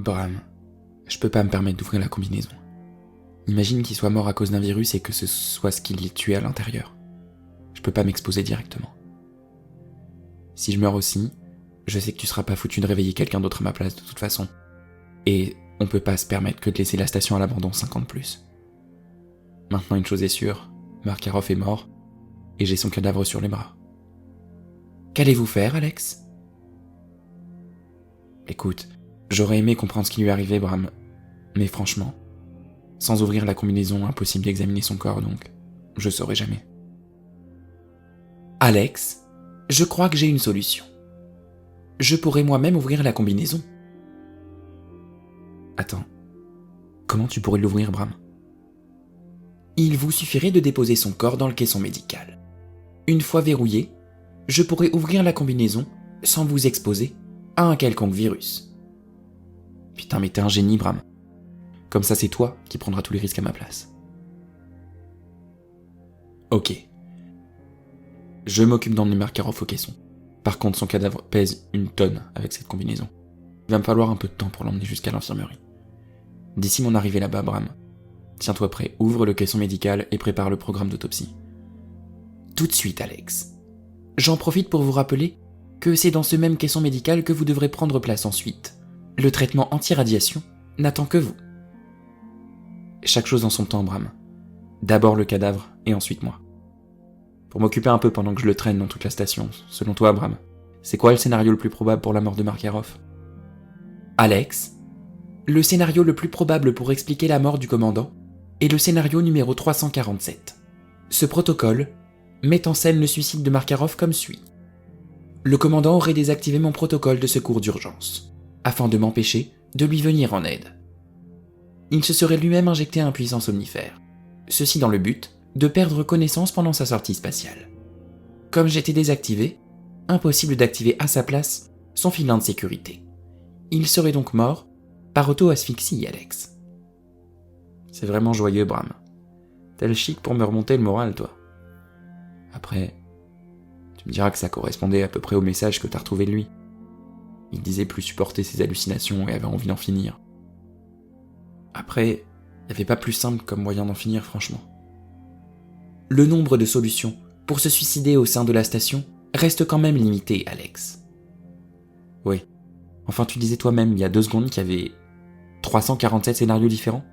Bram, je peux pas me permettre d'ouvrir la combinaison. Imagine qu'il soit mort à cause d'un virus et que ce soit ce qui l'ait tué à l'intérieur. Je peux pas m'exposer directement. Si je meurs aussi, je sais que tu seras pas foutu de réveiller quelqu'un d'autre à ma place de toute façon. Et on peut pas se permettre que de laisser la station à l'abandon 5 ans de plus. Maintenant une chose est sûre, Markarov est mort, et j'ai son cadavre sur les bras. Qu'allez-vous faire, Alex ? Écoute, j'aurais aimé comprendre ce qui lui arrivait, Bram, mais franchement, sans ouvrir la combinaison, impossible d'examiner son corps, donc je saurai jamais. Alex, je crois que j'ai une solution. Je pourrais moi-même ouvrir la combinaison. Attends, comment tu pourrais l'ouvrir, Bram ? Il vous suffirait de déposer son corps dans le caisson médical. Une fois verrouillé, je pourrais ouvrir la combinaison sans vous exposer à un quelconque virus. Putain, mais t'es un génie, Bram. Comme ça, c'est toi qui prendras tous les risques à ma place. Ok. Je m'occupe d'emmener Markarov au caisson. Par contre, son cadavre pèse 1 tonne avec cette combinaison. Il va me falloir un peu de temps pour l'emmener jusqu'à l'infirmerie. D'ici mon arrivée là-bas, Bram, tiens-toi prêt, ouvre le caisson médical et prépare le programme d'autopsie. Tout de suite, Alex. J'en profite pour vous rappeler que c'est dans ce même caisson médical que vous devrez prendre place ensuite. Le traitement anti-radiation n'attend que vous. Chaque chose en son temps, Bram. D'abord le cadavre et ensuite moi. Pour m'occuper un peu pendant que je le traîne dans toute la station, selon toi, Bram, c'est quoi le scénario le plus probable pour la mort de Markarov ? Alex, le scénario le plus probable pour expliquer la mort du commandant est le scénario numéro 347. Ce protocole met en scène le suicide de Markarov comme suit. Le commandant aurait désactivé mon protocole de secours d'urgence, afin de m'empêcher de lui venir en aide. Il se serait lui-même injecté un puissant somnifère, ceci dans le but de perdre connaissance pendant sa sortie spatiale. Comme j'étais désactivé, impossible d'activer à sa place son filin de sécurité. Il serait donc mort par auto-asphyxie, Alex. C'est vraiment joyeux, Bram. T'as le chic pour me remonter le moral, toi. Après, tu me diras que ça correspondait à peu près au message que t'as retrouvé de lui. Il disait plus supporter ses hallucinations et avait envie d'en finir. Après, il n'y avait pas plus simple comme moyen d'en finir, franchement. Le nombre de solutions pour se suicider au sein de la station reste quand même limité, Alex. Oui. Enfin, tu disais toi-même il y a 2 secondes qu'il y avait 347 scénarios différents.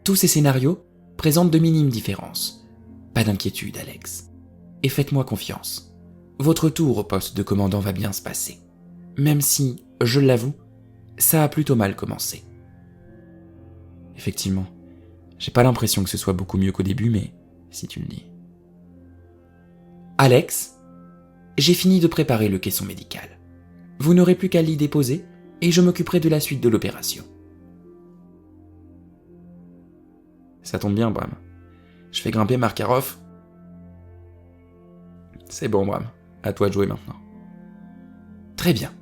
Tous ces scénarios présentent de minimes différences. Pas d'inquiétude, Alex. Et faites-moi confiance. Votre tour au poste de commandant va bien se passer. Même si, je l'avoue, ça a plutôt mal commencé. Effectivement, j'ai pas l'impression que ce soit beaucoup mieux qu'au début, mais si tu le dis. Alex, j'ai fini de préparer le caisson médical. Vous n'aurez plus qu'à l'y déposer et je m'occuperai de la suite de l'opération. Ça tombe bien, Bram. Je fais grimper Markarov. C'est bon, Bram. À toi de jouer maintenant. Très bien.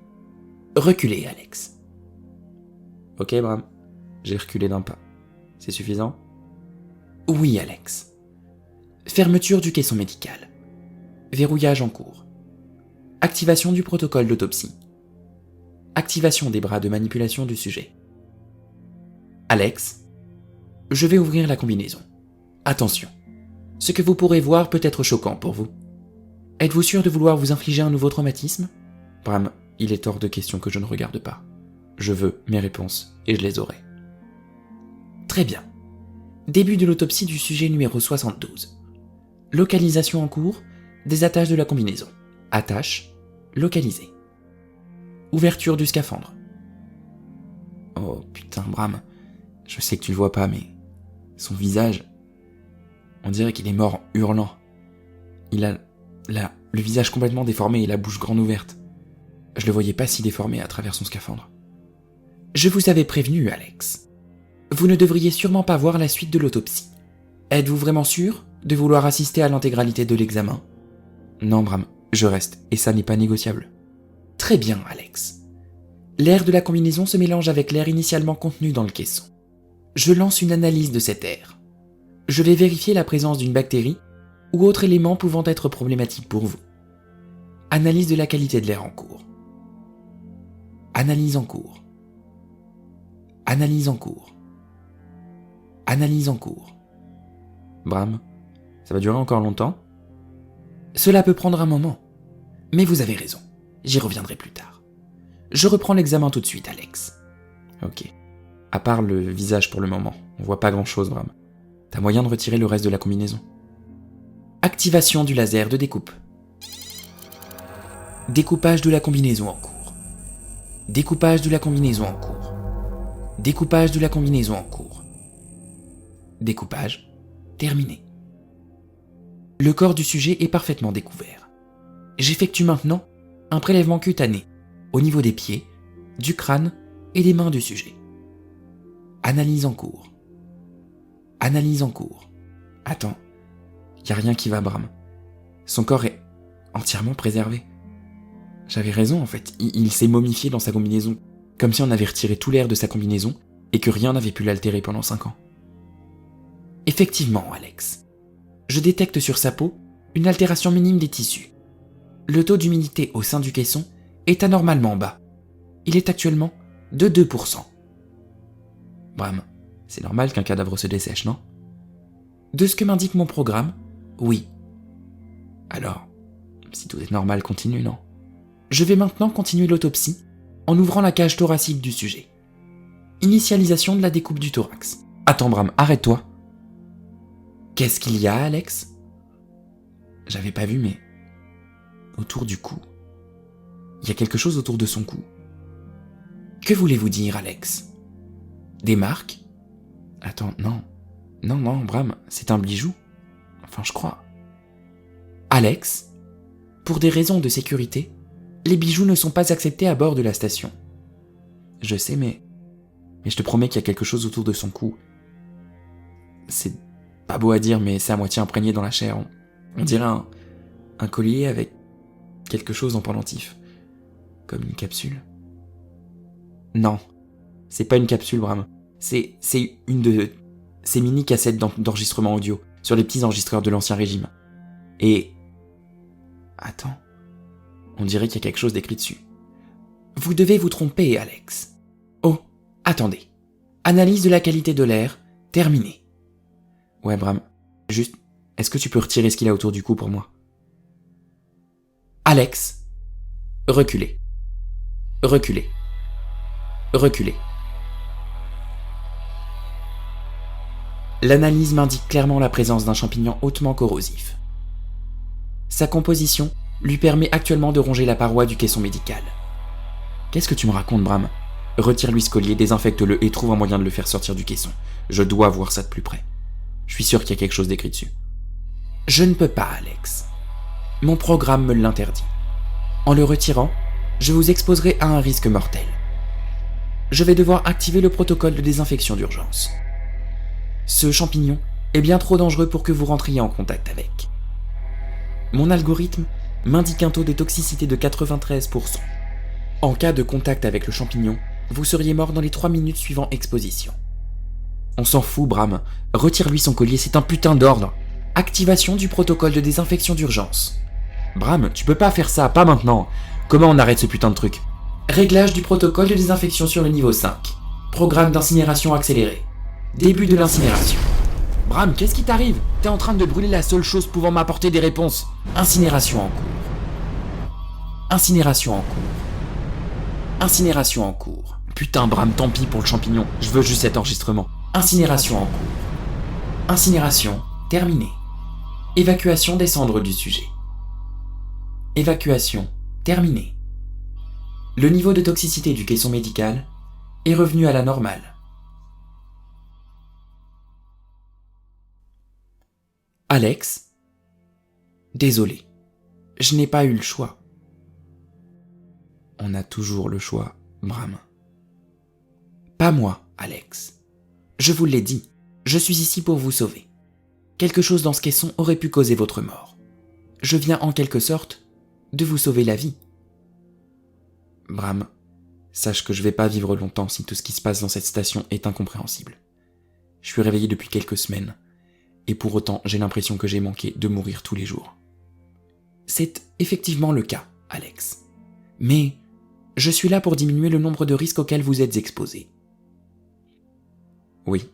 Reculez, Alex. Ok, Bram. J'ai reculé d'1 pas. C'est suffisant ? Oui, Alex. Fermeture du caisson médical. Verrouillage en cours. Activation du protocole d'autopsie. Activation des bras de manipulation du sujet. Alex, je vais ouvrir la combinaison. Attention, ce que vous pourrez voir peut être choquant pour vous. Êtes-vous sûr de vouloir vous infliger un nouveau traumatisme ? Bram, il est hors de question que je ne regarde pas. Je veux mes réponses et je les aurai. Très bien. Début de l'autopsie du sujet numéro 72. Localisation en cours des attaches de la combinaison. Attache localisée. Ouverture du scaphandre. Oh putain, Bram, je sais que tu le vois pas, mais son visage, on dirait qu'il est mort hurlant. Il a le visage complètement déformé et la bouche grande ouverte. Je le voyais pas si déformé à travers son scaphandre. Je vous avais prévenu, Alex. Vous ne devriez sûrement pas voir la suite de l'autopsie. Êtes-vous vraiment sûr de vouloir assister à l'intégralité de l'examen ? Non, Bram, je reste, et ça n'est pas négociable. Très bien, Alex. L'air de la combinaison se mélange avec l'air initialement contenu dans le caisson. Je lance une analyse de cet air. Je vais vérifier la présence d'une bactérie ou autre élément pouvant être problématique pour vous. Analyse de la qualité de l'air en cours. Analyse en cours. Analyse en cours. Analyse en cours. Bram, ça va durer encore longtemps ? Cela peut prendre un moment. Mais vous avez raison, j'y reviendrai plus tard. Je reprends l'examen tout de suite, Alex. Ok. À part le visage pour le moment, on voit pas grand-chose, Bram. T'as moyen de retirer le reste de la combinaison ? Activation du laser de découpe. Découpage de la combinaison en cours. Découpage de la combinaison en cours. Découpage de la combinaison en cours. Découpage terminé. Le corps du sujet est parfaitement découvert. J'effectue maintenant un prélèvement cutané au niveau des pieds, du crâne et des mains du sujet. Analyse en cours. Analyse en cours. Attends, y a rien qui va, Bram. Son corps est entièrement préservé. J'avais raison en fait, il s'est momifié dans sa combinaison, comme si on avait retiré tout l'air de sa combinaison et que rien n'avait pu l'altérer pendant 5 ans. Effectivement, Alex. Je détecte sur sa peau une altération minime des tissus. Le taux d'humidité au sein du caisson est anormalement bas. Il est actuellement de 2%. Bram, c'est normal qu'un cadavre se dessèche, non ? De ce que m'indique mon programme, oui. Alors, si tout est normal, continue, non ? Je vais maintenant continuer l'autopsie en ouvrant la cage thoracique du sujet. Initialisation de la découpe du thorax. Attends, Bram, arrête-toi. Qu'est-ce qu'il y a, Alex ? J'avais pas vu, mais... autour du cou. Il y a quelque chose autour de son cou. Que voulez-vous dire, Alex ? Des marques ? Attends, non. Non, Bram, c'est un bijou. Enfin, je crois. Alex, pour des raisons de sécurité, les bijoux ne sont pas acceptés à bord de la station. Je sais, mais je te promets qu'il y a quelque chose autour de son cou. C'est pas beau à dire, mais c'est à moitié imprégné dans la chair. On dirait un collier avec quelque chose en pendentif. Comme une capsule. Non, c'est pas une capsule, Bram. C'est une de ces mini-cassettes d'enregistrement audio sur les petits enregistreurs de l'Ancien Régime. Et... attends, on dirait qu'il y a quelque chose d'écrit dessus. Vous devez vous tromper, Alex. Oh, attendez. Analyse de la qualité de l'air, terminée. Ouais, Bram, juste, est-ce que tu peux retirer ce qu'il a autour du cou pour moi ? Alex, reculez. Reculez. Reculez. L'analyse m'indique clairement la présence d'un champignon hautement corrosif. Sa composition lui permet actuellement de ronger la paroi du caisson médical. Qu'est-ce que tu me racontes, Bram ? Retire-lui ce collier, désinfecte-le et trouve un moyen de le faire sortir du caisson. Je dois voir ça de plus près. Je suis sûr qu'il y a quelque chose d'écrit dessus. Je ne peux pas, Alex. Mon programme me l'interdit. En le retirant, je vous exposerai à un risque mortel. Je vais devoir activer le protocole de désinfection d'urgence. Ce champignon est bien trop dangereux pour que vous rentriez en contact avec. Mon algorithme m'indique un taux de toxicité de 93%. En cas de contact avec le champignon, vous seriez mort dans les 3 minutes suivant exposition. On s'en fout, Bram. Retire-lui son collier, c'est un putain d'ordre. Activation du protocole de désinfection d'urgence. Bram, tu peux pas faire ça, pas maintenant. Comment on arrête ce putain de truc ? Réglage du protocole de désinfection sur le niveau 5. Programme d'incinération accéléré. Début de l'incinération. Bram, qu'est-ce qui t'arrive ? T'es en train de brûler la seule chose pouvant m'apporter des réponses. Incinération en cours. Incinération en cours. Incinération en cours. Putain, Bram, tant pis pour le champignon. Je veux juste cet enregistrement. Incinération en cours. Incinération terminée. Évacuation des cendres du sujet. Évacuation terminée. Le niveau de toxicité du caisson médical est revenu à la normale. Alex, désolé, je n'ai pas eu le choix. On a toujours le choix, Bram. Pas moi, Alex. Je vous l'ai dit, je suis ici pour vous sauver. Quelque chose dans ce caisson aurait pu causer votre mort. Je viens en quelque sorte de vous sauver la vie. Bram, sache que je vais pas vivre longtemps si tout ce qui se passe dans cette station est incompréhensible. Je suis réveillé depuis quelques semaines, et pour autant j'ai l'impression que j'ai manqué de mourir tous les jours. C'est effectivement le cas, Alex. Mais je suis là pour diminuer le nombre de risques auxquels vous êtes exposés. Oui,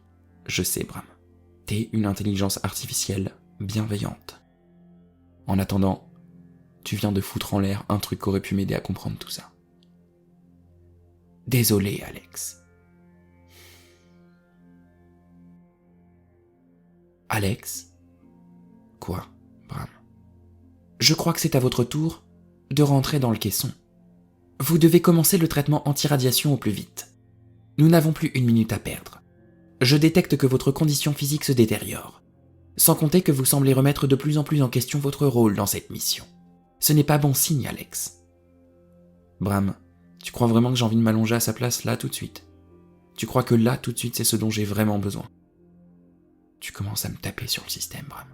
je sais, Bram. T'es une intelligence artificielle bienveillante. En attendant, tu viens de foutre en l'air un truc qui aurait pu m'aider à comprendre tout ça. Désolé, Alex. Alex? Quoi, Bram? Je crois que c'est à votre tour de rentrer dans le caisson. Vous devez commencer le traitement anti-radiation au plus vite. Nous n'avons plus une minute à perdre. Je détecte que votre condition physique se détériore. Sans compter que vous semblez remettre de plus en plus en question votre rôle dans cette mission. Ce n'est pas bon signe, Alex. Bram, tu crois vraiment que j'ai envie de m'allonger à sa place là tout de suite? Tu crois que là tout de suite c'est ce dont j'ai vraiment besoin? Tu commences à me taper sur le système, Bram.